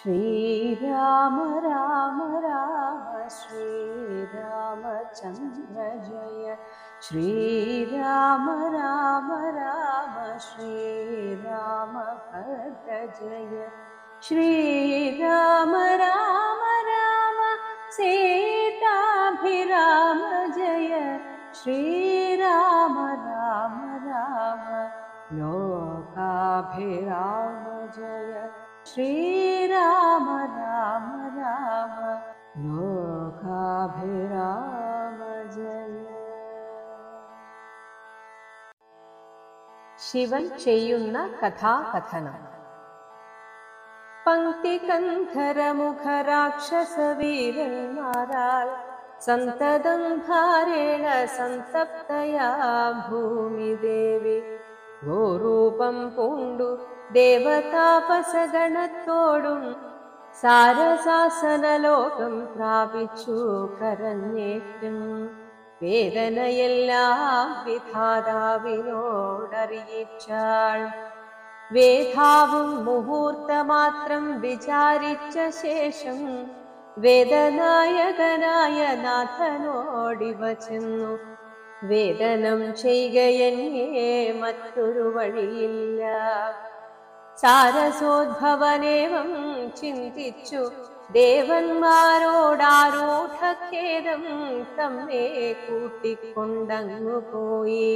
श्रीराम राम राम श्रीरामचन्द्र जय श्रीराम राम राम श्रीरामभद्र जय श्रीराम राम राम सीताभिराम जय श्रीराम राम राम लोकाभिराम जय श्रीराम राम राम लोकाभिराम जय. ശിവൻ ചെയ്യുന്ന കഥാകഥനം. പങ്ക്തികന്ധരമുഖരാക്ഷസവീരന്മാരാൽ സന്തതം ഭാരേണ സന്തപ്തയാ ഭൂമിദേവി ഗോരൂപം പൂണ്ടു ദേവതാപസഗണത്തോടും സാരസാസനലോകം പ്രാപിച്ചു കരഞ്ഞേറ്റും വേദനയെല്ലാം വിധാതാവിനോടറിയിച്ചാൾ. വേദാവും മുഹൂർത്തമാത്രം വിചാരിച്ച ശേഷം വേദനായകനായ നാഥനോടിവ ചെന്നു, വേദനം ചെയ്യുകയെന്നേ മറ്റൊരു വഴിയില്ല. സാരസോദ്ഭവനേവം ചിന്തിച്ചു ദേവന്മാരോടാരൂഢഖേദം തമ്മെ കൂട്ടിക്കൊണ്ടങ്ങു പോയി.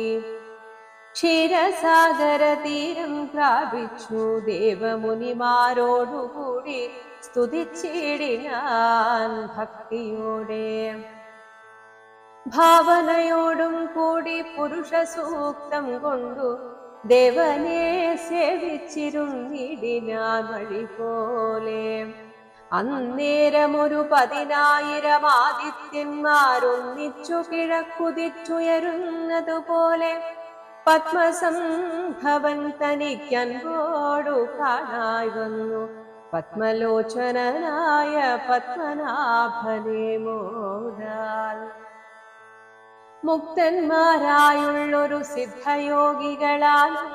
ക്ഷീരസാഗര തീരം പ്രാപിച്ചു ദേവമുനിമാരോടുകൂടി സ്തുതിച്ചിടിനാൻ ഭക്തിയോടെ. ഭാവനയോടും കൂടി പുരുഷ സൂക്തം കൊണ്ടു ദേവനെ സേവിച്ചിരുന്നിടിനാൻ വഴി പോലെ. അന്നേരമൊരു 10,000 ആദിത്യന്മാരൊന്നിച്ചു കിഴക്കുതിച്ചുയരുന്നതുപോലെ പത്മസംഭവൻ തനിക്കൻപോടു കാണായി വന്നു. പത്മലോചനായ പത്മനാഭനെ മോദാൽ മുക്തന്മാരായുള്ളൊരു സിദ്ധയോഗികളാലും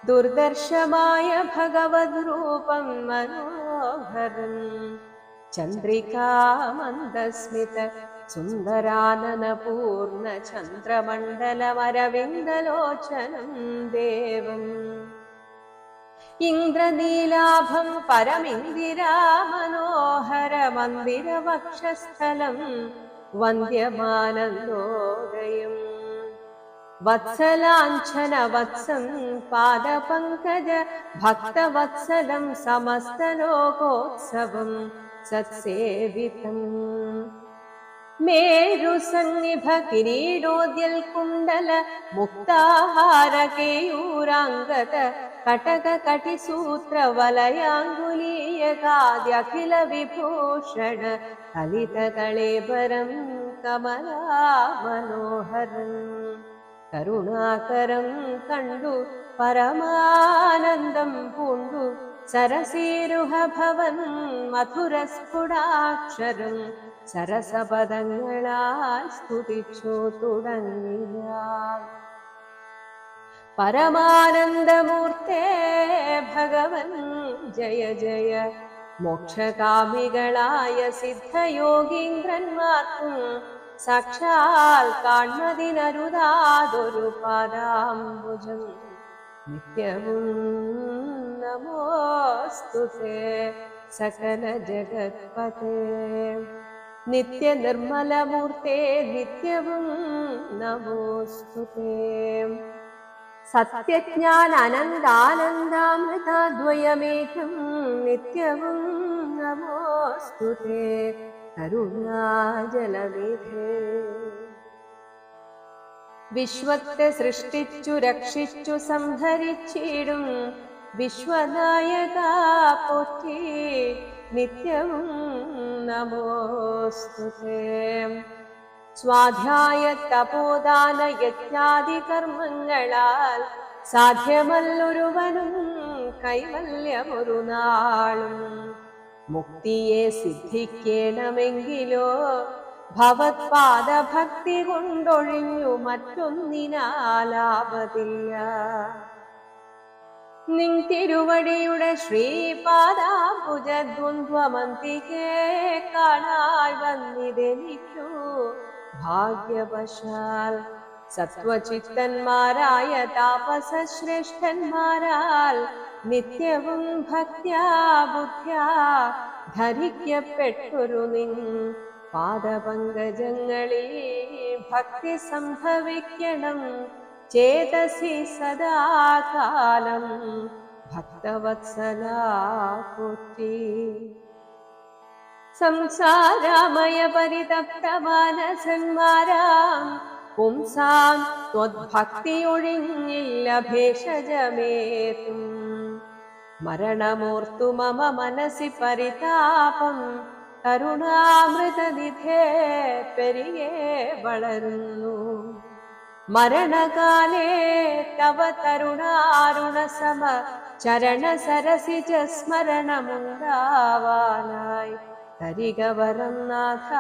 ദുർദർശമായ ഭഗവത് രൂപം മനോഹരൻ. ചന്ദ്രികാമന്ദസ്മിത സുന്ദരാനനപൂർണ ചന്ദ്രമണ്ഡലമരവിന്ദലോചനം ദേവം. ഇന്ദ്രനീലാഭം പരമിന്ദിരാ മനോഹര മന്ദിരവക്ഷസ്ഥലം വന്ദ്യമാനന്ദോദയം. വത്സലാഞ്ഛന വത്സം പാദപങ്കജ ഭക്തവത്സലം സമസ്തലോകോത്സവം സത്സേവിതം. മേരുസന്നിഭ കിരീടോദ്യൽ കുണ്ടല മുക്താഹാര കേയൂരാംഗത കടക കടിസൂത്ര വലയാങ്കുലീയകാദ്യഖില വിഭൂഷണ കലിത കളേബരം കമലാ മനോഹരം. കരുണാകരം കണ്ടു പരമാനന്ദം പൂണ്ടു സരസീരുഹ ഭവൻ മധുരസ്ഫുടാക്ഷരം സരസപദങ്ങളാൽ സ്തുതിച്ചു തുടങ്ങിയാൽ. പരമാനന്ദമൂർത്തേ ഭഗവൻ ജയ ജയ. മോക്ഷകാമികളായ സിദ്ധയോഗീന്ദ്രന്മാർക്കും സാക്ഷാൽ കാൺമതിനരുതാതൊരു പാദാംബുജം. നിത്യവും നമോസ്തുതേ സകല ജഗത്പതേ. നിത്യ നിർമ്മലമൂർത്തേ നിത്യവും നമോസ്തുതേ. സത്യജ്ഞാന അനന്താനന്ദാമൃതദ്വയമേകം നിത്യവും നമോസ്തുതേ കരുണാജലനിധേ. വിശ്വത്തെ സൃഷ്ടിച്ചു രക്ഷിച്ചു സംഹരിച്ചിടും വിശ്വനായക പോറ്റി നിത്യവും നമോസ്തുതേ. സ്വാധ്യായ തപോദാന യജ്ഞാദി കർമ്മങ്ങളാൽ സാധ്യമല്ലൊരുവനും കൈവല്യമൊരു നാളും. മുക്തിയെ സിദ്ധിക്കണമെങ്കിലോ ഭവത്പാദഭക്തി കൊണ്ടൊഴിഞ്ഞു മറ്റൊന്നിനാലാപതില്ല. നിൻ തിരുവടിയുടെ ശ്രീപാദാംബുജദ്വന്ദ്വമന്തികെ കാണാൻ വന്നിതെനിക്കു ഭാഗ്യവശാൽ. സത്വചിത്തന്മാരായ താപസശ്രേഷ്ഠന്മാരാൽ നിത്യവും ഭക്ത്യാ ബുദ്ധ്യാ ധരിക്കപ്പെട്ടൊരു നിൻ പാദപങ്കജങ്ങളിൽ ഭക്തി സംഭവിക്കണം ചേതസി സദാകാലം ഭക്തവത്സലാ പോറ്റി. സംസാരമയ പരിതപ്തമാനസന്മാരാം പുംസാം ത്വദ്ഭക്തിയൊഴിഞ്ഞില്ല ഭേഷജമേതും. മരണമോർത്തു മമ മനസി പരിതാപം കരുണാമൃതനിധേ പെരിയേ വളരുന്നു. മരണകാലേ തവ തരുണാരുണസമ ചരണ സരസിജ സ്മരണമുണ്ടാവാനായി തരിക വരം നാഥ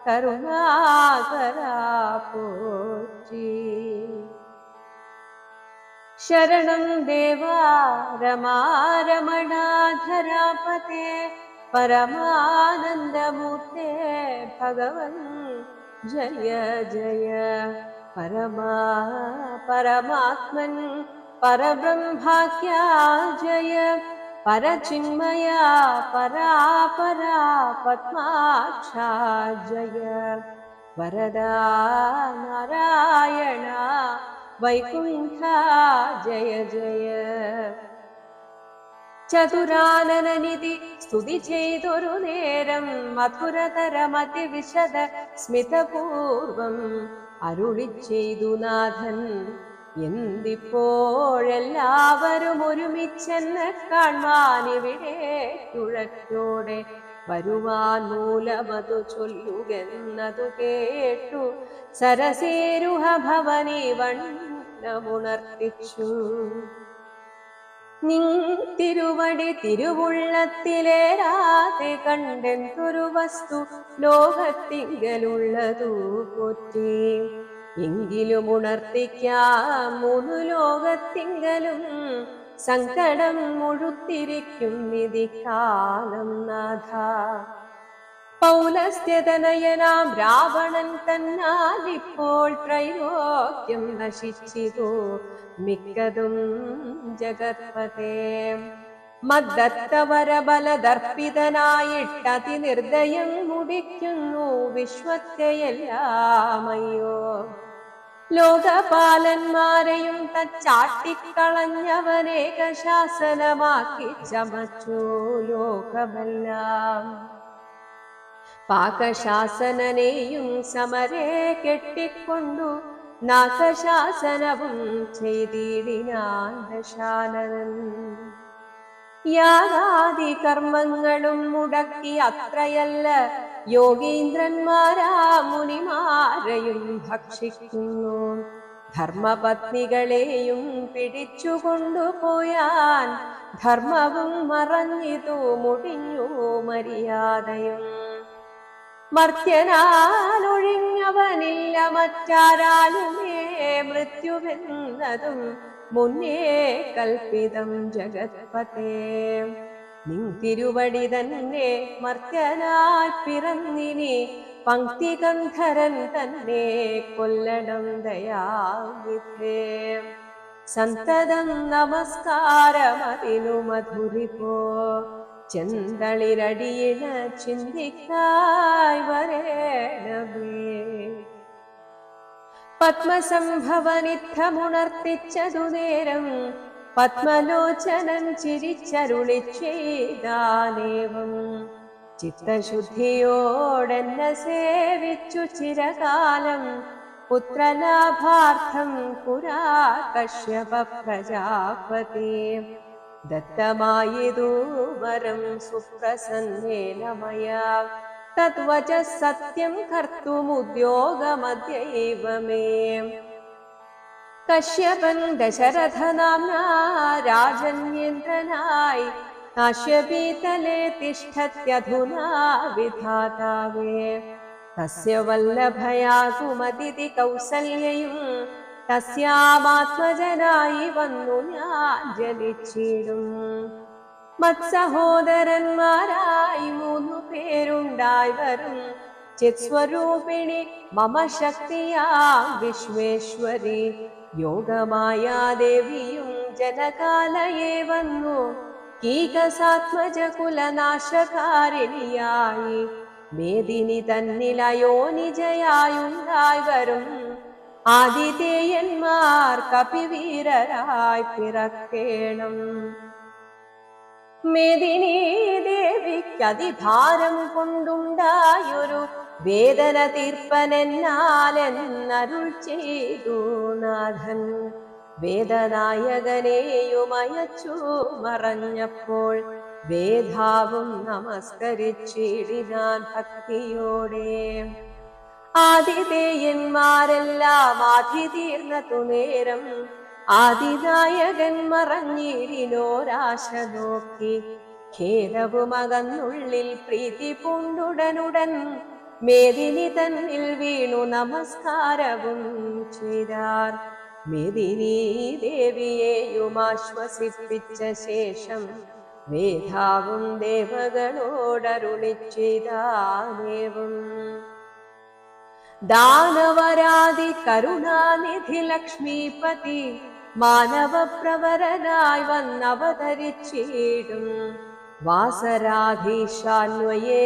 കരുണാകരാ പോറ്റി. ശരണം ദേവാ രമാരമണാധരാപതേ പരമാനന്ദമൂർത്തേ ഭഗവൻ ജയ ജയ. പരമാത്മൻ പരബ്രഹ്മാഖ്യാ ജയ. പരചിന്മയാ പരാപരാ പദ്മാക്ഷാ ജയ. വരദാ നാരായണ വൈകുണ്ഠ ജയ ജയ. ചതുരാനനനിധി സ്തുതി ചെയ്തൊരു നേരം മധുരതരമതിവിശദ സ്മിതപൂർവം അരുളി ചെയ്തു നാഥൻ. എന്തിപ്പോഴെല്ലാവരും ഒരുമിച്ചെന്ന് കാൺമാനിവിടെ തുഴക്കോടെ വരുവാൻ മൂലമതു ചൊല്ലുകെന്നതു കേട്ടു സരസേരുഹ ഭവനി വണ്ണമുണർത്തിച്ചു. നിൻ തിരുവടി തിരുവുള്ളത്തിലേരാതെ കണ്ടെന്തൊരു വസ്തു ലോകത്തിങ്കലുള്ളതു പോറ്റി. എങ്കിലും ഉണർത്തിക്കാം മൂന്നു ലോകത്തിങ്കലും സങ്കടം മുഴുത്തിരിക്കും നിധിക്കാലം നാഥ. പൗലസ്ത്യതനയനാം രാവണൻ തന്നാലിപ്പോൾ ത്രൈലോക്യം നശിച്ചിതോ മിക്കതും ജഗത്പതേ. മദ്ദത്തവരബലദർപ്പിതനായിട്ടതി നിർദ്ദയം മുടിക്കുന്നു വിശ്വത്തെയെല്ലാമയ്യോ. ലോകപാലന്മാരെയും തച്ചാട്ടിക്കളഞ്ഞവനേക ശാസനമാക്കി ചമച്ചു ലോകമെല്ലാം. പാകശാസനനെയും സമരേ കെട്ടിക്കൊണ്ടു നാഗശാസനവും ചെയ്തിടിനാൻ ദശാനനൻ. യാഗാദി കർമ്മങ്ങളും മുടക്കി അത്രയല്ല യോഗീന്ദ്രന്മാരാ മുനിമാരെയും ഭക്ഷിക്കുന്നു. ധർമ്മപത്നികളെയും പിടിച്ചുകൊണ്ടുപോയാൻ ധർമ്മവും മറഞ്ഞിതു മുടിഞ്ഞു മര്യാദയും. മർത്യനാലൊഴിഞ്ഞവനില്ല മറ്റാരാലുമേ മൃത്യുവെന്നതും മുന്നേ കൽപ്പിതം ജഗത്പതേ. നിൻ തിരുവടി തന്നെ മർത്യനായി പിറന്നിനി പങ്ക്തികന്ധരൻ തന്നെ കൊല്ലണം ദയാവിധേ. സന്തതം നമസ്കാരമതിനു മധുരിപോ ചെന്തളിരടിയിണ ചിന്തിക്കായി വരേണമേ. പത്മസംഭവനിത്തമുണർത്തിച്ചതു നേരം പത്മലോചനൻ ചിരിച്ചരുളി ചെയ്താനേവം. ചിത്തശുദ്ധിയോടെന്നെ സേവിച്ചു ചിരകാലം പുത്രലാഭാർത്ഥം പുരാ കശ്യപ പ്രജാപതി. ദത്തമായതു വരം സുപ്രസന്നേന മയാ തദ്വച സത്യം കർത്തുമുദ്യോഗമദ്യൈവ മേ. കശ്യപൻ ദശരഥനാംനാ രാജന്യേന്ദ്രനായി കാശ്യപീതലേ തിഷ്ഠത്യധുനാ വിധാതാവേ. തസ്യ വല്ലഭയാ കുമതിഥി കൗസല്യയും തസ്യാമാത്മജനായി വന്നു ഞാൻ ജനിച്ചിടും. മത്സഹോദരന്മാരായി 3 പേരുണ്ടായി വരും. ചിത്സ്വരൂപിണി മമ ശക്തിയാം വിശ്വേശ്വരി, യോഗമായാദേവിയും ജനകാലയെ വന്നു. കീകസാത്മജ കുലനാശകാരിണിയായി മേദിനി തന്നിലയോനിജയായുണ്ടായി വരും. ആതിഥേയന്മാർ കപിവീരരായി പിറക്കേണം. മേദിനി ദേവിക്കതിഭാരം കൊണ്ടുണ്ടായൊരു വേദന തീർപ്പനെന്നാലെന്നരുൾ ചെയ്തു നാഥൻ. വേദനായകനെയുമയച്ചു മറഞ്ഞപ്പോൾ വേദാവും നമസ്കരിച്ചിടിനാൻ ഭക്തിയോടെ. ആതിഥേയന്മാരെല്ലാം ആധി തീർന്നതു നേരം ആദിനായകൻ മറഞ്ഞിടിനോരാശ നോക്കി. ഖേദവുമകന്നുള്ളിൽ പ്രീതി പൂണ്ടുടനുടൻ മേദിനി തന്നിൽ വീണു നമസ്കാരവും ചെയ്താർ. മേദിനി ദേവിയെയും ആശ്വസിപ്പിച്ച ശേഷം വേദാവും ദേവകളോടരുളി ചെയ്താനേവം. ദാനവരാതി കരുണാനിധി ലക്ഷ്മീപതി മാനവപ്രവരനായി വന്നവതരിച്ചിടും. വാസരാധീശാന്വയേ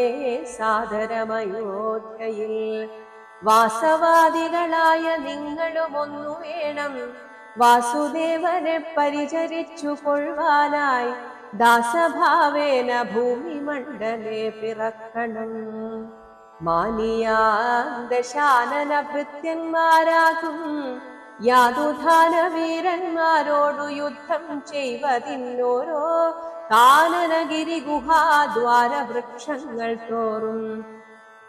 സാദരമയോധ്യയിൽ വാസവാദികളായ നിങ്ങളും ഒന്നു വേണം. വാസുദേവനെ പരിചരിച്ചു കൊള്ളുവാനായി ദാസഭാവേന ഭൂമിമണ്ഡലേ പിറക്കണം. മാനിയാദശാനന ഭൃത്യന്മാരാകും യാതുധാന വീരന്മാരോടു യുദ്ധം ചെയ്വതിന്നോരോ കാനനഗിരി ഗുഹാദ്വാര വൃക്ഷങ്ങൾ തോറും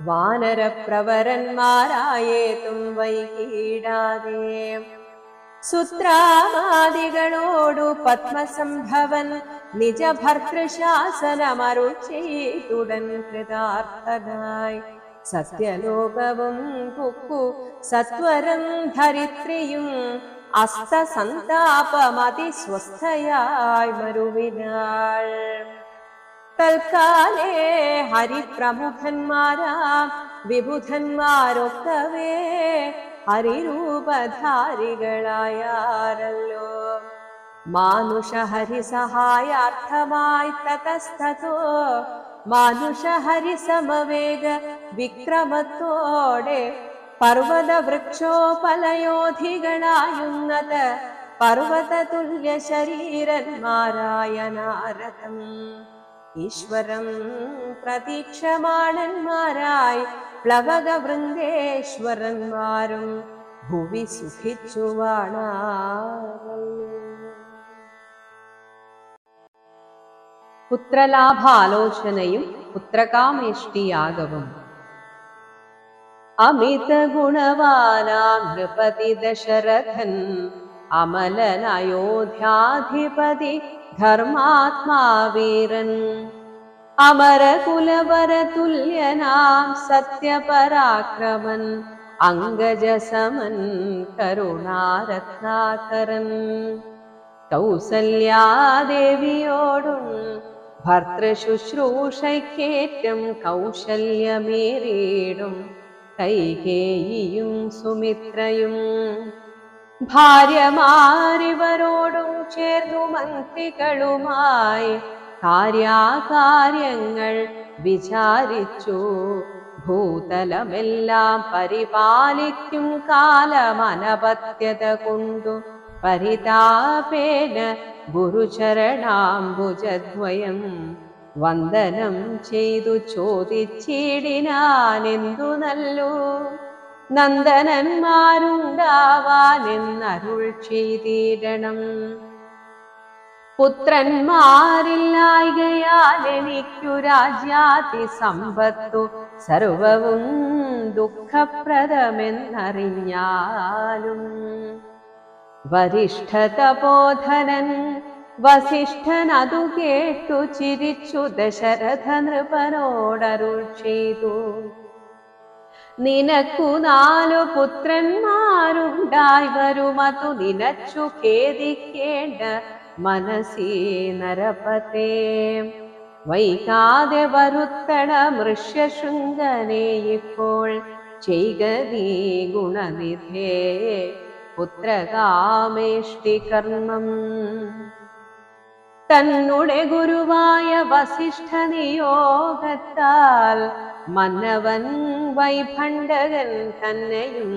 വാനരപ്രവരന്മാരായേതും വൈകിടാതെ. സുത്രാമാദികളോടു പത്മസംഭവൻ നിജഭർതൃശാസനമരുൾ ചെയ്തുടൻ കൃതാർത്ഥനായി. സത്യലോകവും പുക്കു സത്വരം ധരിത്രിയും അസ്തസന്താപമതിസ്വസ്ഥയായി മരുവിനാൾ. തൽക്കാലേ ഹരിപ്രമുഖന്മാരാം വിബുധന്മാരൊക്കവേ ഹരിരൂപധാരികളായാരല്ലോ. മാനുഷഹരിസഹായാർത്ഥമായി തതസ്തോ മാനുഷഹരിസമവേഗ വിക്രമത്തോടെ പർവ്വത വൃക്ഷോപലയോധികളായുന്നത് പർവ്വതതുല്യ ശരീരന്മാരായ നാരദം. ഈശ്വരം പ്രതീക്ഷമാണന്മാരായി പ്ലവക വൃന്ദേശ്വരന്മാരും ഭുവി സുഖിച്ചു വാണാരല്ലോ. പുത്രലാഭാലോചനയും പുത്രകാമേഷ്ടിയാഗവും. അമിത ഗുണവാനാം നൃപതി ദശരഥൻ അമലനയോധ്യാധിപതി ധർമാത്മാവീരൻ. അമരകുലവരതുല്യനാം സത്യപരാക്രമൻ അംഗജസമൻ കരുണാരത്നാകരൻ. കൗസല്യാദേവിയോടും ഭർതൃശുശ്രൂഷയ്ക്കേറ്റം കൗശല്യമേറിയിടും കൈകേയിയും സുമിത്രയും. ഭാര്യമാരിവരോടും ചേർന്നു മന്ത്രികളുമായി കാര്യാകാര്യങ്ങൾ വിചാരിച്ചു. ഭൂതലമെല്ലാം പരിപാലിക്കും കാലമനപത്യത കൊണ്ടു പരിതാപേന ഗുരുചരണാംബുജദ്വയം വന്ദനം ചെയ്തു ചോദിച്ചിടിനാനെന്തു നല്ലു നന്ദനന്മാരുണ്ടാവാനെന്നരുൾ ചെയ്തിടണം. പുത്രന്മാരില്ലായ്കയാൽ എനിക്കു രാജ്യാതി സമ്പത്തു സർവവും ദുഃഖപ്രദമെന്നറിഞ്ഞാലും വരിഷ്ഠതപോധനൻ വസിഷ്ഠൻ അതു കേട്ടു ചിരിച്ചു ദശരഥ നൃപനോടരുൾ ചെയ്തു. നിനക്കു 4 പുത്രന്മാരുണ്ടായി വരുമതു നിനച്ചു ഖേദിക്കേണ്ട മനസീ നരപതേ. വൈകാതെ വരുത്തണ മൃഷ്യശൃംഗനെ ഇപ്പോൾ ചെയ്ക നീ ഗുണനിധേ പുത്രകാമേഷ്ടി കർമ്മം. തന്നുടെ ഗുരുവായ വസിഷ്ഠ നിയോഗത്താൽ മന്നവൻ വൈഭണ്ഡകൻ തന്നെയും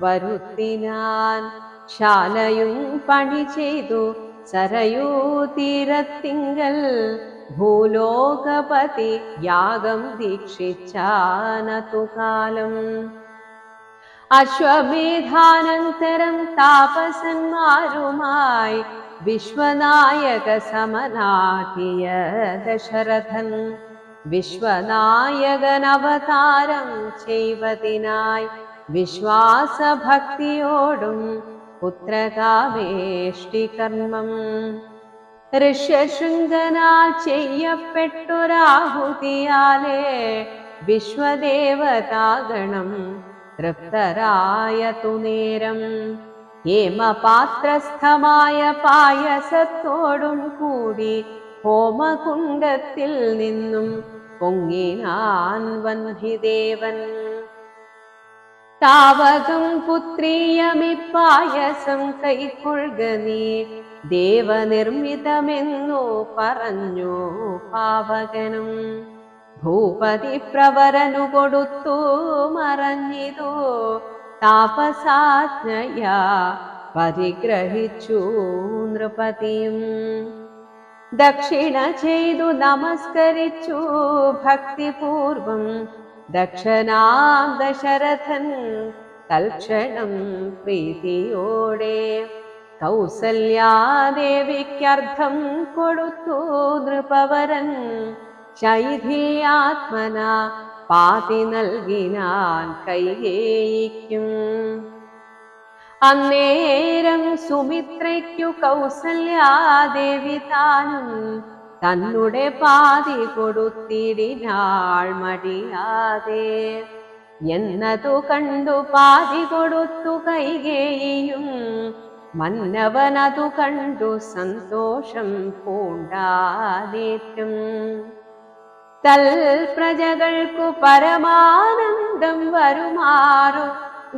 വരുത്തിനാൻ. ശാലയും പണി ചെയ്തു സരയൂ തീരത്തിങ്കൽ ഭൂലോകപതി യാഗം ദീക്ഷിച്ചാനതു കാലം. അശ്വമേധാനന്തരം താപസന്മാരുമായി വിശ്വനായക സമനാകിയ ദശരഥൻ വിശ്വനായകനവതാരം ചെയ്വതിനായി വിശ്വാസഭക്തിയോടും പുത്രകാമേഷ്ടി കർമ്മം. ഋഷ്യശൃംഗനാൽ ചെയ്യപ്പെട്ടൊരാഹുതിയാലേ വിശ്വദേവതാഗണം തൃപ്തരായതു നേരം ഹേമപാത്രസ്ഥമായ പായസത്തോടും കൂടി ഹോമകുണ്ഡത്തിൽ നിന്നും പൊങ്ങിനാൻ വന്ധിദേവൻ. താവകം പുത്രീയമിപ്പായസം കൈക്കൊള്ളുക നീ ദേവനിർമ്മിതമെന്നു പറഞ്ഞു പാവകനും. ഭൂപതി പ്രവരനു കൊടുത്തു മറഞ്ഞിതു താപസാജ്ഞയാ പരിഗ്രഹിച്ചു നൃപതിയും. ദക്ഷിണ ചെയ്തു നമസ്കരിച്ചു ഭക്തിപൂർവം ദക്ഷനാം ദശരഥൻ തൽക്ഷണം പ്രീതിയോടെ കൗസല്യാദേവിക്കർത്ഥം കൊടുത്തു നൃപവരൻ. ശൈഥിയാത്മന പാതി നൽകിനാൻ കൈകേയിക്കും. അന്നേരം സുമിത്രയ്ക്കു കൗസല്യാദേവി താനും തന്നുടെ പാതി കൊടുത്തിടിനാൾ മടിയാതെ. എന്നതു കണ്ടു പാതി കൊടുത്തു കൈകേയിയും മന്നവനതു കണ്ടു സന്തോഷം പൂണ്ടാനേറ്റം. തൽപ്രജകൾക്കു പരമാനന്ദം വരുമാറു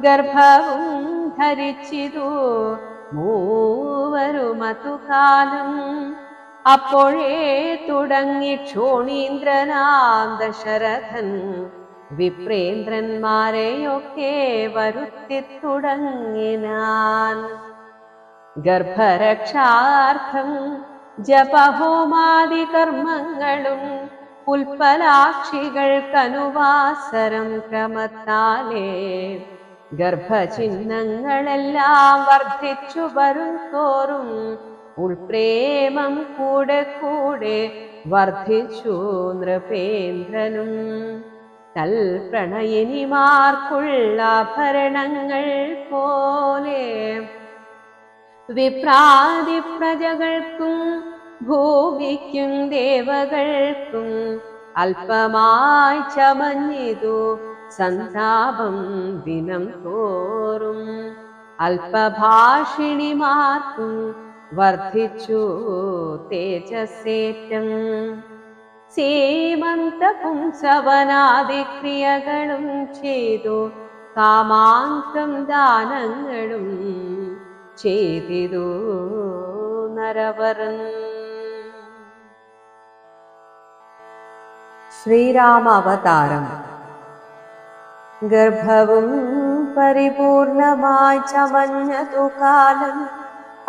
ഗർഭവും ധരിച്ചിതു മൂവരുമതു കാലം. അപ്പോഴേ തുടങ്ങി ക്ഷോണീന്ദ്രനാം ദശരഥൻ വിപ്രേന്ദ്രന്മാരെയൊക്കെ വരുത്തി തുടങ്ങിനാൻ. ഗർഭരക്ഷാർത്ഥം ജപഹോമാദി കർമ്മങ്ങളും പുൽപ്പലാക്ഷികൾക്കനുവാസരം ക്രമത്താലേ ഗർഭചിഹ്നങ്ങളെല്ലാം വർദ്ധിച്ചു വരും തോറും ഉൾപ്രേമം കൂടെ കൂടെ വർദ്ധിച്ചു നൃപേന്ദ്രനും. തൽപ്രണയിനിമാർക്കുള്ള ആഭരണങ്ങൾ പോലെ വിപ്രാതി പ്രജകൾക്കും ഭൂമിക്കും ദേവകൾക്കും അല്പമായി ചമഞ്ഞിതു സന്താപം ദിനം തോറും. അല്പഭാഷിണിമാർക്കും വർദ്ധിച്ചു തേജസ്സേറ്റം. സീമന്ത പുംസവനാദിക്രിയകളും ചെയ്തു കാമാന്തം ദാനങ്ങളും ചെയ്തിതു നരവരൻ. ശ്രീരാമാവതാരം. ഗർഭവും പരിപൂർണമായി ചമഞ്ഞതു കാലം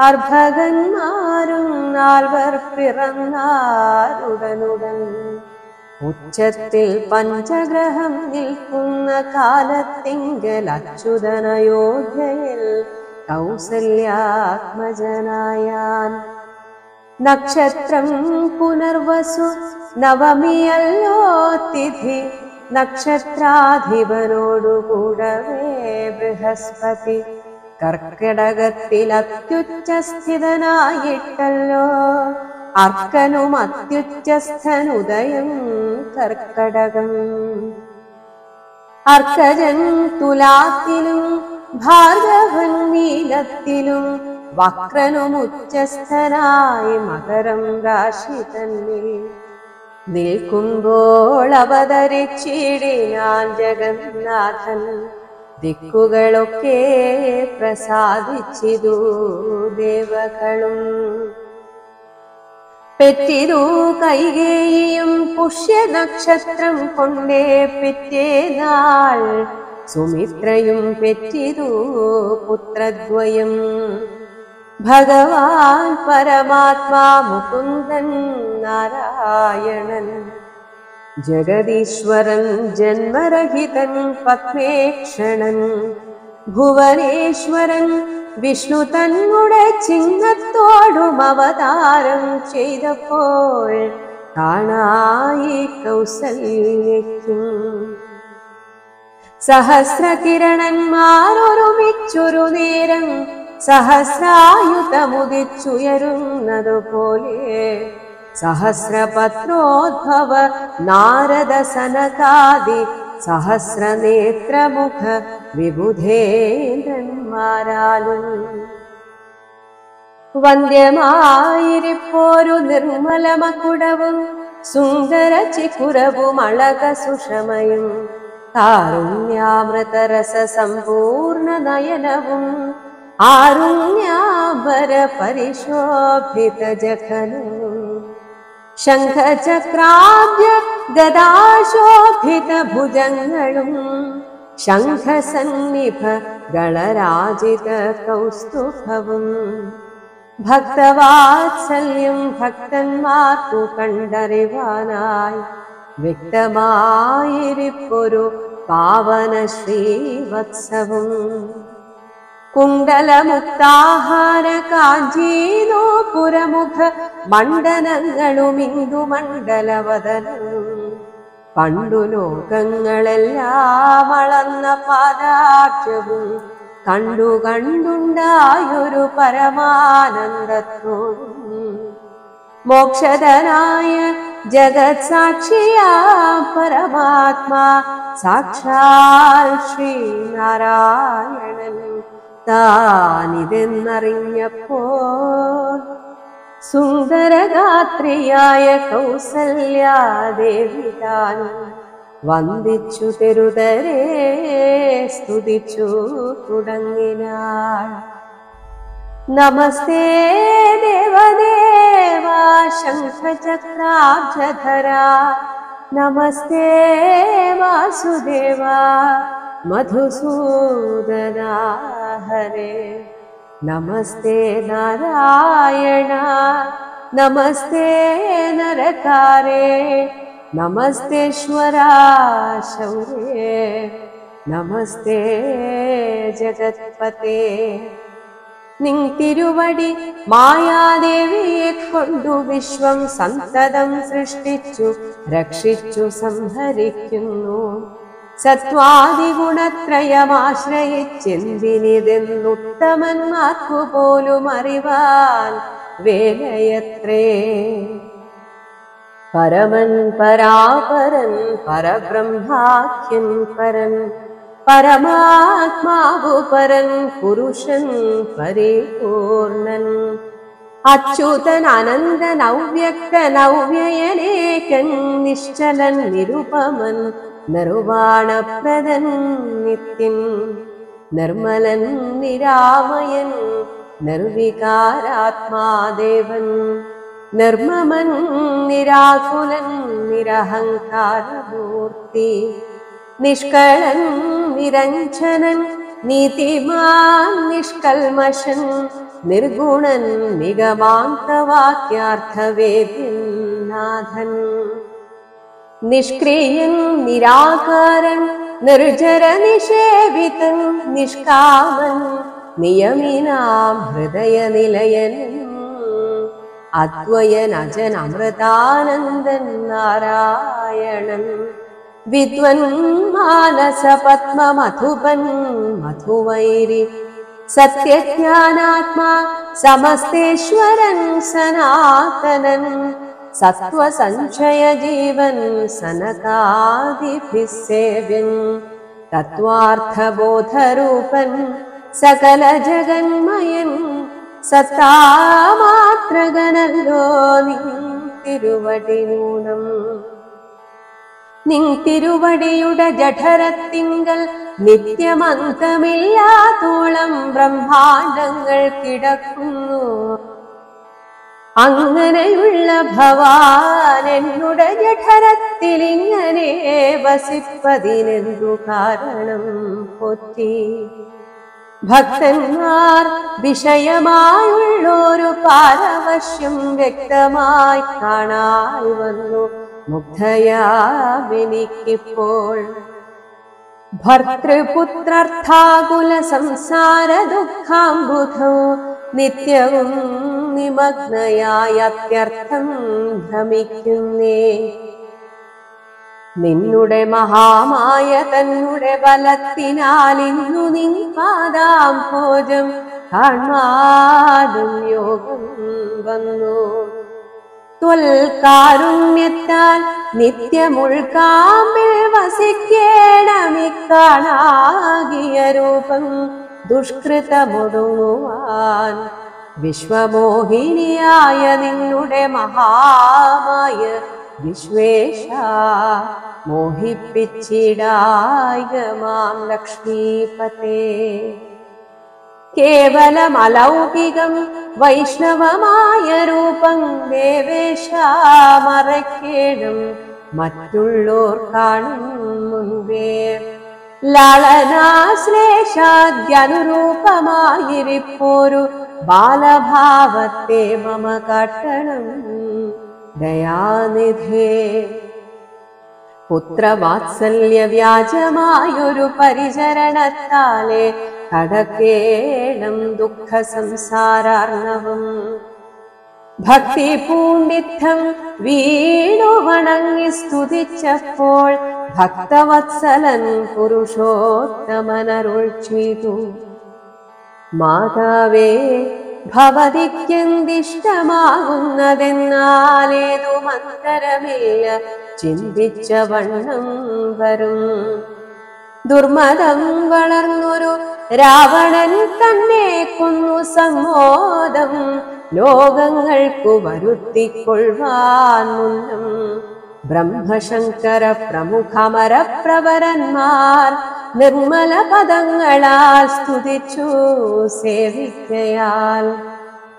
അർഭകന്മാരും 4 പിറന്നാരുടനുടൻ. ഉച്ചത്തിൽ പഞ്ചഗ്രഹം നിൽക്കുന്ന കാലത്തിങ്കൽ അച്യുതനയോധ്യയിൽ കൗസല്യാത്മജനായാൻ. നക്ഷത്രം പുനർവസു നവമിയല്ലോ തിഥി. നക്ഷത്രാധിപനോടുകൂടവേ ബൃഹസ്പതി കർക്കിടകത്തിൽ അത്യുച്ചസ്ഥിതനായിട്ടല്ലോ അർക്കനും അത്യുച്ചസ്ഥനുദയം കർക്കടകം. അർക്കജൻ തുലാത്തിലും ഭാർഗവൻ നീലത്തിലും വക്രനും ഉച്ചസ്ഥനായി മകരം രാശി തന്നിൽ നിൽക്കുമ്പോൾ അവതരിച്ചിടിനാൻ ജഗന്നാഥൻ. ദിക്കുകളൊക്കെ പ്രസാദിച്ചിതു ദേവകളും. പെറ്റിതു കൈകേയിയും പുഷ്യനക്ഷത്രം കൊണ്ടേ പിറ്റേനാൾ സുമിത്രയും പെറ്റിതു പുത്രദ്വയം. ഭഗവാൻ പരമാത്മാ മുകുന്ദൻ നാരായണൻ ജഗദീശ്വരൻ ജന്മരഹിതൻ പത്മേക്ഷണൻ ഭുവനേശ്വരൻ വിഷ്ണു തന്നുടെ ചിഹ്നത്തോടും അവതാരം ചെയ്തപ്പോൾ കാണായി കൗസല്യയ്ക്കും. സഹസ്രകിരണന്മാരൊരുമിച്ചൊരു നേരം സഹസ്രായുധമുദിച്ചുയരുന്നതുപോലെ സഹസ്രപത്രോദ്ഭവ നാരദ സനകാദി സഹസ്രനേത്രമുഖ വിബുധേന്ദ്രന്മാരാലും വന്ദ്യമായിരിപ്പോരു നിർമ്മലമകുടവും സുന്ദര ചിക്കുരവും അളക സുഷമയും കാരുണ്യാമൃതരസ സമ്പൂർണ നയനവും ആരുണ്യാംബര പരിശോഭിത ജഖനവും ശംഖചക്രാബ്ജ ഗദാശോഭിത ഭുജങ്ങളും ശംഖസന്നിഭ ഗളരാജിത കൗസ്തുഭവും ഭക്തവാത്സല്യം ഭക്തന്മാർക്കു കണ്ടറിവാനായി വ്യക്തമായിരിപ്പൊരു പാവന ശ്രീവത്സവും കുണ്ടലമുക്താഹാര കാഞ്ചീനോ പുരമുഖ മണ്ഡലങ്ങളും ഇന്ദുമണ്ഡലവദനവും പണ്ടു ലോകങ്ങളെല്ലാം അളന്ന പാദാക്ഷവും കണ്ടു കണ്ടുണ്ടായൊരു പരമാനന്ദത്തോടും മോക്ഷദനായ ജഗത് സാക്ഷിയാ പരമാത്മാ സാക്ഷാൽ ശ്രീനാരായണൻ താനിതെന്നറിഞ്ഞപ്പോൾ സുന്ദരഗാത്രിയായ കൗസല്യാദേവി താനും വന്ദിച്ചു തെരുതരെ സ്തുതിച്ചു തുടങ്ങിനാൾ. നമസ്തേ ദേവദേവ ശംഖചക്രാബ്ജധര നമസ്തേ വാസുദേവ മധുസൂദന ഹരേ നമസ്തേ നാരായണ നമസ്തേ നരകാരേ നമസ്തേശ്വര ശൗരേ നമസ്തേ ജഗത്പതേ. നിൻ തിരുവടി മായാദേവിയെ കൊണ്ടു വിശ്വം സന്തതം സൃഷ്ടിച്ചു രക്ഷിച്ചു സംഹരിക്കുന്നു. സത്വാദിഗുണത്രയമാശ്രയിച്ചെന്തിനിതെന്നുത്തമന്മാർക്കു പോലും അറിവാൻ വേലയത്രേ. പരമൻ പരാപരൻ പരബ്രഹ്മാഖ്യൻ പരൻ പരമാത്മാവു പരൻ പുരുഷൻ പരിപൂർണൻ അച്യുതൻ അനന്തൻ ഔവ്യക്തൻ ഔവ്യയനേകൻ നിശ്ചലൻ നിരുപമൻ നിർവാണപ്രദൻ നിത്യൻ നിർമ്മലൻ നിരാമയൻ നിർവികാരാത്മാദേവൻ നിർമ്മമൻ നിരാകുലൻ നിരഹങ്കാരമൂർത്തി നിഷ്കളൻ നിരഞ്ജനൻ നീതിമാൻ നിഷ്കൽമഷൻ നിർഗുണൻ നിഗമാന്തവാക്യാർത്ഥവേദ്യൻ നാഥൻ നിഷ്ക്രിയൻ നിരാകാരൻ നിർജര നിഷേവിതൻ നിഷ്കാമൻ നിയമിനാം ഹൃദയ നിലയൻ അദ്വയൻ അജൻ അമൃതാനന്ദൻ നാരായണൻ വിദ്വൻ മാനസ പത്മ മധുപൻ മധുവൈരി സത്യജ്ഞാനാത്മാ സമസ്തേശ്വരൻ സനാതനൻ സത്വസഞ്ചയ ജീവൻ സനകാദിഭിസ്സേവ്യൻ തത്വാർത്ഥബോധരൂപൻ സകല ജഗന്മയൻ സത്താമാത്രകനല്ലോ നിൻ തിരുവടി നൂനം. നിൻ തിരുവടിയുടെ ജഠരത്തിങ്കൽ നിത്യമന്തമില്ലാത്തോളം ബ്രഹ്മാണ്ടങ്ങൾ കിടക്കുന്നു. അങ്ങനെയുള്ള ഭവാൻ എന്നുടെ ജഠരത്തിൽ ഇങ്ങനെ വസിപ്പതിനെന്തു കാരണം പോറ്റി? ഭക്തന്മാർ വിഷയമായുള്ളൊരു പാരവശ്യം വ്യക്തമായി കാണായി വന്നു മുഗ്ധയാമെനിക്കിപ്പോൾ. ഭർതൃപുത്രർത്ഥാകുല സംസാര ദുഃഖാംബുധോ നിത്യവും നിമഗ്നയായ അത്യർത്ഥം ഭ്രമിക്കുന്നേ. നിന്നുടെ മഹാമായ തന്നുടെ ബലത്തിനാൽ ഇന്നു നിൻ പാദാംഭോജം കാണാനും യോഗം വന്നു. ത്വൽകാരുണ്യത്താൽ നിത്യമുൾക്കാമ്പിൽ വസിക്കേണമിക്കാണാകിയ രൂപം ദുഷ്കൃതമൊടുങ്ങുവാൻ വിശ്വമോഹിനിയായ നിന്നുടെ മഹാമായ വിശ്വേശ മോഹിപ്പിച്ചിടായ മാം ലക്ഷ്മീപതേ. കേവലം അലൗകികം വൈഷ്ണവമായ രൂപം ദേവേശ മറക്കേണം മറ്റുള്ളോർ കാണും മുൻപേ. ലാളനാശ്ലേഷാദ്യനുരൂപമായിരിപ്പോരു ബാലഭാവത്തെ മമ കാട്ടണം ദയാനിധേ. പുത്രവാത്സല്യ വ്യാജമായൊരു പരിചരണത്താലെ കടക്കേണം ദുഃഖ സംസാരാർണവം. ഭക്തി പൂണ്ടിത്തം വീണു വണങ്ങി സ്തുതിച്ചപ്പോൾ ഭക്തവത്സലൻ പുരുഷോത്തമനരുൾ ചെയ്തു. മാതാവേ, ഭവതിക്കെന്തിഷ്ടമാകുന്നതെന്നാലേതു മന്തരമില്ല ചിന്തിച്ച വണ്ണം വരും. ദുർമതം വളർന്നൊരു രാവണൻ തന്നെ കൊന്നു സമ്മോദം ലോകങ്ങൾക്കു വരുത്തിക്കൊള്ളുവാൻ മുന്നം ബ്രഹ്മശങ്കര പ്രമുഖമര പ്രവരന്മാർ നിർമ്മല പദങ്ങളാൽ സ്തുതിച്ചു സേവിക്കയാൽ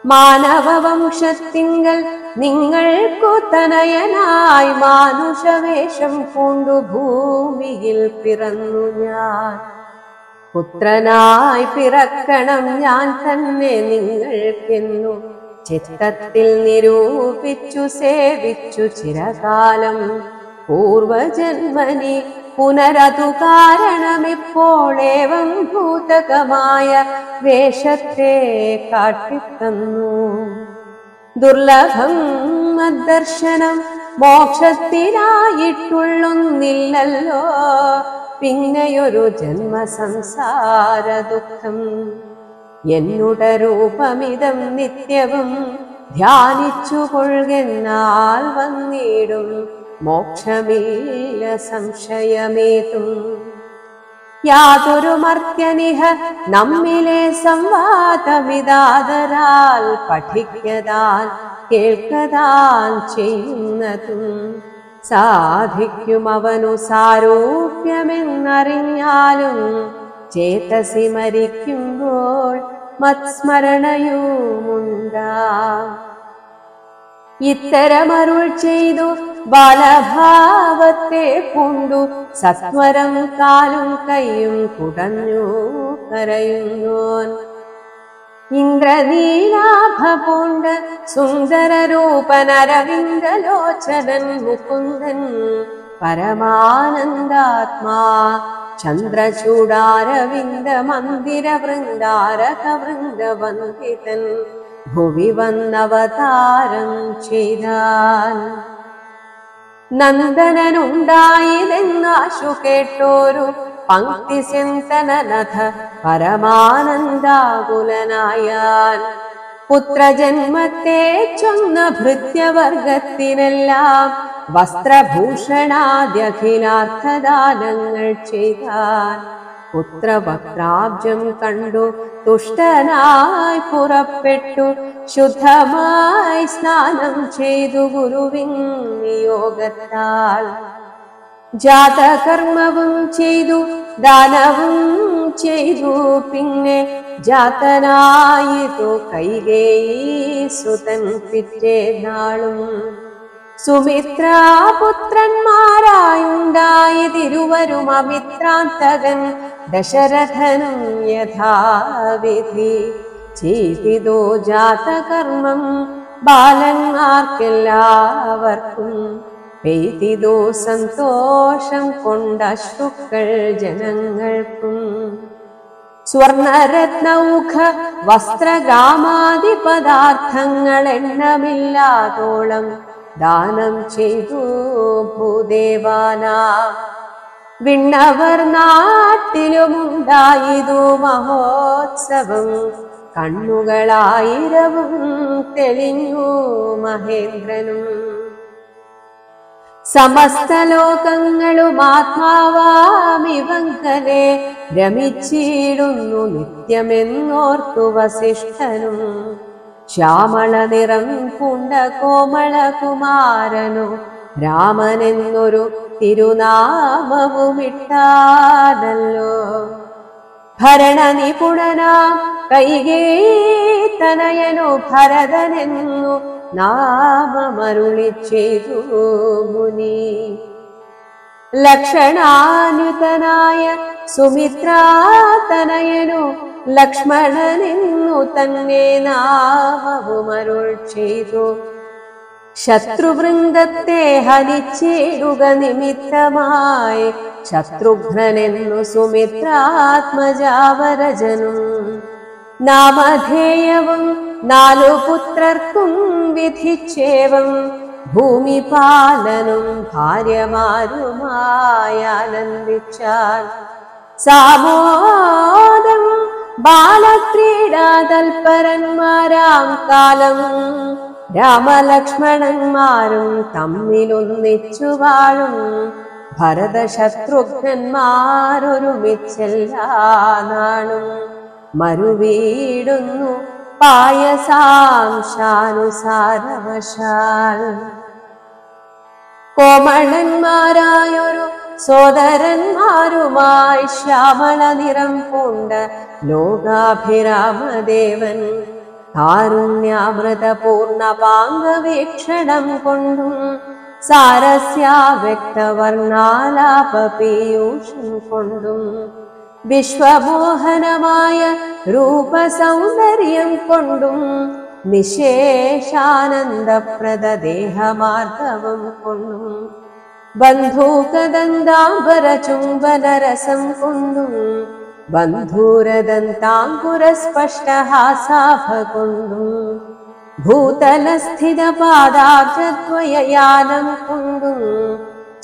മാനവവംശത്തിങ്കൽ നിങ്ങൾക്കു തനയനായി മാനുഷവേഷം പൂണ്ടു ഭൂമിയിൽ പിറന്നു ഞാൻ. പുത്രനായി പിറക്കണം ഞാൻ തന്നെ നിങ്ങൾക്കെന്നു ചിത്തത്തിൽ നിരൂപിച്ചു സേവിച്ചു ചിരകാലം. പൂർവജന്മനി പുനരതു കാരണമിപ്പോളേവം ഭൂതകമായ വേഷത്തെ കാട്ടിത്തന്നു. ദുർലഭം മദ്ദർശനം മോക്ഷത്തിനായിട്ടുള്ളൊന്നില്ലല്ലോ പിന്നെയൊരു ജന്മസംസാര ദുഃഖം. എന്നുടെ രൂപമിതം നിത്യവും ധ്യാനിച്ചു കൊള്ളുന്നാൽ വന്നിടും മോക്ഷമില്ല സംശയമേതും. യാതൊരു മർത്യനിഹ നമ്മിലെ സംവാദമിതാദരാൽ പഠിക്കതാൻ കേൾക്കതാൻ ചെയ്യുന്നതും സാധിക്കും അവനു സാരൂപ്യമെന്നറിഞ്ഞാലും ചേതസി മരിക്കുമ്പോൾ മത്സ്മരണയുമുണ്ടാ. ഇത്തരമരുൾ ചെയ്തു ബാലഭാവത്തെ പൂണ്ടു സത്വരം കാലും കൈയും കുടഞ്ഞു കരയുന്നോൻ. ഇന്ദ്രനീലാഭ പൂണ്ട് സുന്ദരരൂപനരവിന്ദലോചനൻ മുകുന്ദൻ പരമാനന്ദാത്മാ ചന്ദ്രചൂടാരവിന്ദ മന്ദിര വൃന്ദാരക വൃന്ദവന്ദിതൻ ഭുവി വന്നവതാരം ചെയ്താൻ. നന്ദനനുണ്ടായതെന്നാശു കേട്ടോരു പങ്ക്തി ചിന്തനനഥ പരമാനന്ദാകുലനായാൽ. പുത്രജന്മത്തെ ചൊന്ന ഭൃത്യവർഗത്തിനെല്ലാം വസ്ത്രഭൂഷണാദ്യഖിലാർത്ഥദാനങ്ങൾ ചെയ്താൻ. പുത്രപത്രാബ്ജം കണ്ടു തുഷ്ടനായി പുറപ്പെട്ടു ശുദ്ധമായി സ്നാനം ചെയ്തു ഗുരുവിൻ നിയോഗത്താൽ. ജാതകർമ്മവും ചെയ്തു ദാനവും ചെയ്തു പിന്നെ ജാതനായിതു കൈകേയീസുതൻ പിറ്റേന്നാളും. സുമിത്രാപുത്രന്മാരായുണ്ടായതിരുവരും അമിത്രാന്തകൻ ദശരഥനും യഥാവിധി ചെയ്തിതോ ജാതകർമ്മം ബാലന്മാർക്കെല്ലാവർക്കും. പെയ്തിതോ സന്തോഷം കൊണ്ടശ്രുക്കൾ ജനങ്ങൾക്കും. സ്വർണരത്നൗഖ വസ്ത്രഗ്രാമാദി പദാർത്ഥങ്ങൾ എണ്ണമില്ലാതോളം ദാനം ചെയ്തു ഭൂദേവാനാ. വിണ്ണവർ നാട്ടിലുമുണ്ടായിതു മഹോത്സവം. കണ്ണുകളായിരവും തെളിഞ്ഞു മഹേന്ദ്രനും. സമസ്ത ലോകങ്ങളും ആത്മാവാമിവങ്കലെ രമിച്ചിടുന്നു നിത്യമെന്നോർത്തു വസിഷ്ഠനും. ശ്യാമള നിറം പൂണ്ട കോമളകുമാരനു രാമനെന്നൊരു തിരുനാമവുമിട്ടാനല്ലോ. ഭരണനിപുണനാം കൈകേയിതനയനു ഭരതനെന്നു നാമമരുളി ചെയ്തു മുനി. ലക്ഷണാന്യുതനായ സുമിത്രാതനയനു ലക്ഷ്മണനെന്നു തന്നെ നാമവുമരുൾ ചെയ്തു. ശത്രുവൃന്ദത്തെ ഹനിച്ചിടുക നിമിത്തമായി ശത്രുഘ്നെന്നു സുമിത്രാത്മജാവരജനും. നാമധേയവും 4 പുത്രർക്കും വിധിച്ചേവം ഭൂമിപാലനും ഭാര്യമാരുമായാനന്ദിച്ചാൽ. സാമോദം ബാലക്രീഡാതൽപരന്മാരാം കാലം രാമലക്ഷ്മണന്മാരും തമ്മിലൊന്നിച്ചു വാഴും. ഭരതശത്രുഘ്നന്മാരൊരുമിച്ചെല്ലാ നാളും മരുവീടുന്നു പായസാംശാനുസാരവശാൽ. കോമളന്മാരായൊരു സോദരന്മാരുമായി ശ്യാമള നിറം പൂണ്ട ലോകാഭിരാമദേവൻ കാരുണ്യാമൃതപൂർണ പാംഗവീക്ഷണം കൊണ്ടും സാരസ്യാ വ്യക്തവർണാലാപപീയൂഷം കൊണ്ടും വിശ്വമോഹനമായ രൂപസൗന്ദര്യം കൊണ്ടും നിശേഷാനന്ദപ്രദ ദേഹമാർദ്ദവം കൊണ്ടും ബന്ധൂകദന്താംബര ചുംബനരസം കൊണ്ടും ബന്ധൂരദന്താംകുരസ്പഷ്ടഹാസാഭ കൊണ്ടും ഭൂതലസ്ഥിത പാദാബ്ജദ്വയയാനം കൊണ്ടും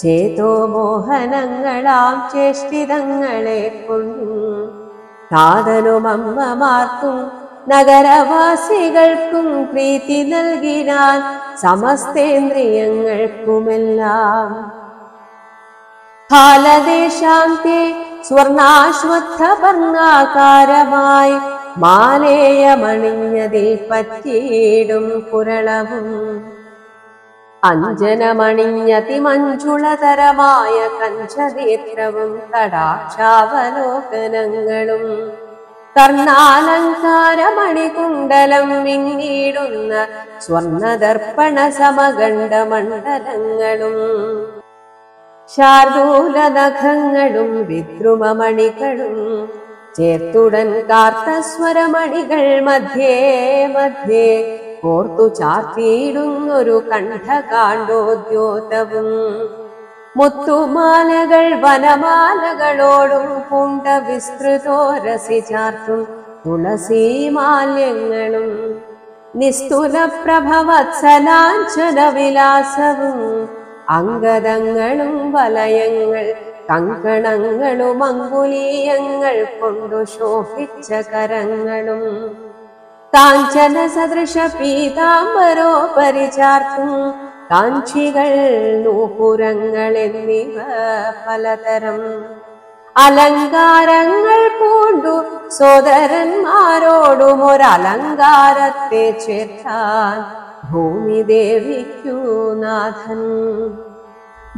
ചേതോമോഹനങ്ങളാം ചേഷ്ടിതങ്ങളെ കൊണ്ടും താതനും അമ്മമാർക്കും നഗരവാസികൾക്കും പ്രീതി നൽകിനാൻ സമസ്തേന്ദ്രിയങ്ങൾക്കുമെല്ലാം. ഫാലദേശാന്തെ സ്വർണാശ്വത്ഥവർണാകാരമായി മാലേയമണിഞ്ഞതിൽ പറ്റിയിടും കുരളവും അഞ്ജനമണിഞ്ഞതിമഞ്ജുളതരമായ കഞ്ചനേത്രവും കടാക്ഷാവലോകനങ്ങളും കർണാലങ്കാരമണികുണ്ടലം മിങ്ങിടുന്ന സ്വർണദർപ്പണ സമഗണ്ഡമണ്ഡലങ്ങളും ശാർദൂലനഖങ്ങളും വിദ്രുമമണികളും ചേർത്തുടൻ കാർത്തസ്വരമണികൾ മധ്യേ മധ്യേ കോർത്തു ചാർത്തിയിടുന്നൊരു കണ്ഠകാണ്ഡോദ്യോതവും മുത്തുമാലകൾ വനമാലകളോടും പൂണ്ട വിസ്തൃതോരസി ചാർത്തും തുളസീമാല്യങ്ങളും നിസ്തുല പ്രഭവത്സലാഞ്ചന വിലാസവും അംഗദങ്ങളും വലയങ്ങൾ കങ്കണങ്ങളും അങ്കുലീയങ്ങൾ കൊണ്ടു ശോഭിച്ച കരങ്ങളും കാഞ്ചന സദൃശ പീതാംബരോപരി ചാർത്തും കാഞ്ചികൾ നൂപുരങ്ങൾ എന്നിവ പലതരം അലങ്കാരങ്ങൾ പൂണ്ടു സോദരന്മാരോടും ഒരലങ്കാരത്തെ ചേർത്താൻ ഭൂമിദേവിക്കു നാഥൻ.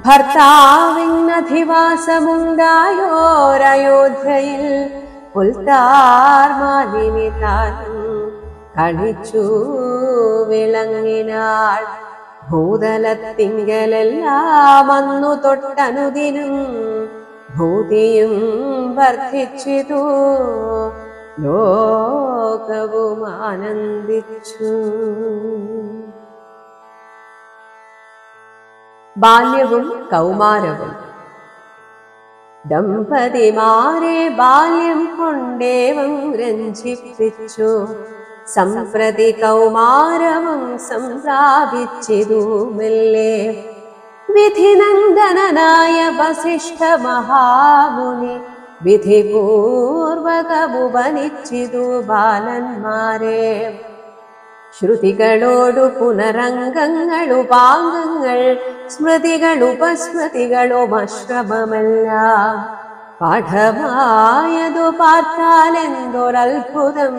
ഭർത്താവിനധിവാസമുണ്ടായോരയോധ്യയിൽ പുൽത്താർമാലിനി താനും കളിച്ചു വിളങ്ങിനാൾ. ഭൂതലത്തിങ്കലെല്ലാം അന്നു തൊട്ടനുദിനം ഭൂതിയും വർദ്ധിച്ചിതു, ലോകവും ആനന്ദിച്ചു. ബാല്യവും കൗമാരവും. ദമ്പതിമാരെ ബാല്യം കൊണ്ടേവം രഞ്ജിപ്പിച്ചു, സംപ്രതി കൗമാരവും സംപ്രാപിച്ചിതു മെല്ലെ. വിധിനന്ദനായ വസിഷ്ഠ മഹാമുനി വിധിപൂർവകമുപനിച്ചിതു ബാലന്മാരെ. ശ്രുതികളോടു പുനരംഗങ്ങളുപാംഗങ്ങൾ സ്മൃതികളുപസ്മൃതികളും അശ്രമമെല്ലാം പാഠമായതു പാർത്താലെന്തൊരത്ഭുതം.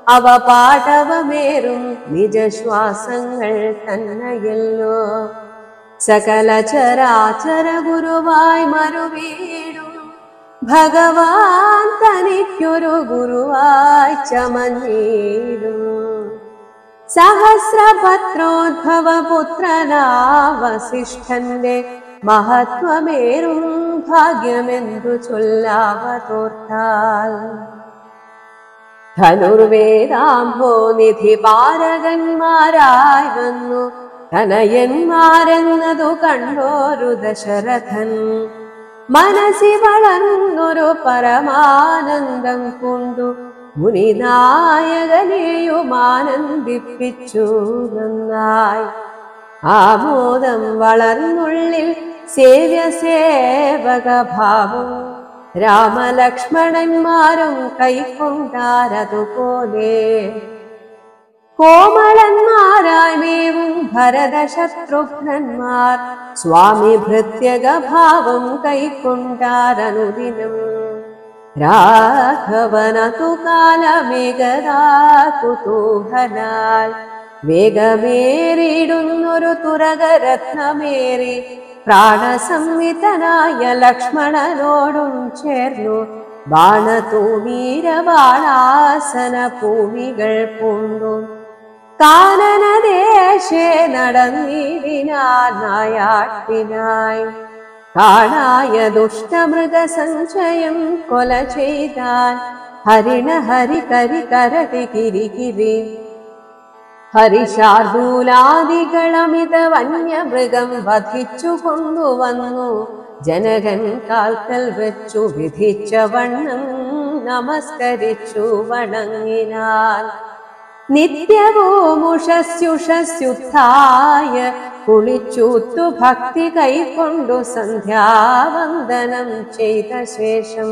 അവ പാഠവമേറും നിജശ്വാസങ്ങൾ തന്നെയല്ലോ. സകല ചരാചര ഗുരുവായി മറുവീടും ഭഗവാൻ തനിക്കൊരു ഗുരുവായി ചമഞ്ഞീടും. സഹസ്രപത്രോദ്ഭവ പുത്രനാ വസിഷ്ഠന്റെ മഹത്വമേറും ഭാഗ്യമെന്തു ചൊല്ലാവതോർത്താൽ. ധനുർവേദാംഭോ നിധി പാരകന്മാരായി വന്നു തനയന്മാരെന്നതു കണ്ടോരു ദശരഥൻ. മനസ്സി വളർന്നൊരു പരമാനന്ദം കൊണ്ടു മുനിനായകനെയും ആനന്ദിപ്പിച്ചു നന്നായി. ആമോദം വളർന്നുള്ളിൽ സേവ്യ സേവകഭാവം രാമലക്ഷ്മണന്മാരും കൈക്കൊണ്ടാരതുപോലെ. കോമളന്മാരായി മേവും ഭരതശത്രുഘ്നന്മാർ സ്വാമി ഭൃത്യഗഭാവം കൈക്കൊണ്ടാരനുദിനം. രാഘവനതു കാലമേകദാ കുതൂഹലാൽ വേഗമേറിയിടുന്നൊരു തുരകരത്നമേറി പ്രാണസംവിതനായ ലക്ഷ്മണനോടും ചേർന്നു ബാണതൂമീരബാണാസന ഭൂമികൾ പൂണ്ടു കാനനദേശേ നടന്നിടിനാൻ നായാട്ടിനായി. കാണായ ദുഷ്ടമൃഗസഞ്ചയം കൊല ചെയ്താൻ ഹരിണ ഹരി കരി കരടി കിരികിരി. ഹരിശാർദൂലാദികളമിത വന്യമൃഗം വധിച്ചു കൊണ്ടുവന്നു ജനകൻ കാൽക്കൽ വെച്ചു വിധിച്ച വണ്ണം നമസ്കരിച്ചു വണങ്ങിനാൻ. നിത്യവും ഉഷസ്യുഷസ്യുദ്ധായ കുളിച്ചൂത്തു ഭക്തി കൈക്കൊണ്ടു സന്ധ്യാവന്ദനം ചെയ്ത ശേഷം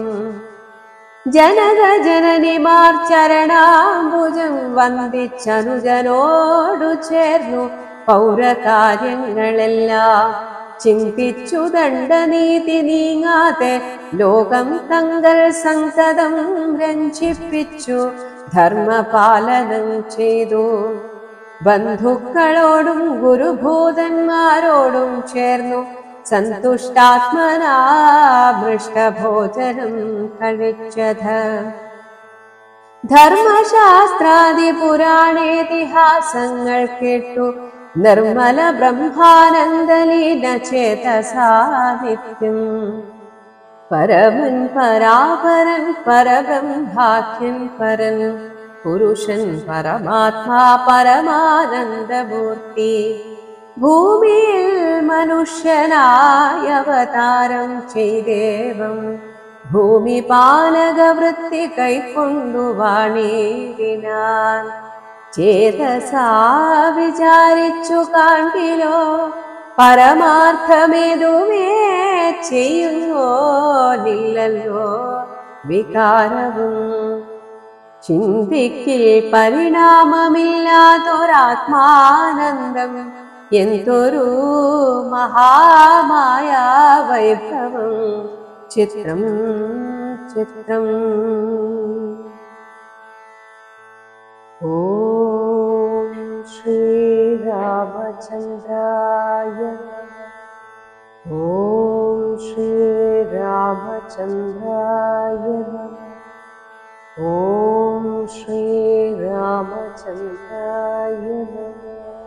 ജനക ജനനിമാർ ചരണാംബുജം വന്ദിച്ചനുജനോടു ചേർന്നു പൗരകാര്യങ്ങളെല്ലാം ചിന്തിച്ചു ദണ്ഡനീതി നീങ്ങാതെ ലോകം തങ്ങൾ സന്തതം രഞ്ജിപ്പിച്ചു ധർമ്മപാലനം ചെയ്തു. ബന്ധുക്കളോടും ഗുരുഭൂതന്മാരോടും ചേർന്നു സന്തുഷ്ടാത്മനാ മൃഷ്ടഭോജനം കഴിച്ചത്. ധർമ്മശാസ്ത്രാദി പുരാണേതിഹാസങ്ങൾ കേട്ടു നിർമ്മല ബ്രഹ്മാനന്ദലീന ചേതസാനിത്യം. പരമൻ പരാപരൻ പരബ്രഹ്മാഖ്യൻ പരൻ പുരുഷൻ പരമാത്മാ പരമാനന്ദമൂർത്തി ഭൂമിയിൽ മനുഷ്യനായ അവതാരം ചെയ്ദേവം ഭൂമിപാലകവൃത്തി കൈക്കൊണ്ടു വാണിടിനാൻ. ചേതസാ വിചാരിച്ചു കാണ്ടിലോ പരമാർത്ഥമേതുമേ ചെയ്യുന്നോലില്ലല്ലോ വികാരവും. ചിന്തിക്കിൽ പരിണാമമില്ലാതൊരാത്മാനന്ദം എന്തൊരു മഹാമായ വൈഭവം ചിത്രം ചിത്രം. ഓം ശ്രീരാമചന്ദ്രായ നമഃ. ഓം ശ്രീരാമചന്ദ്രായ നമഃ. ഓം ശ്രീരാമചന്ദ്രായ നമഃ.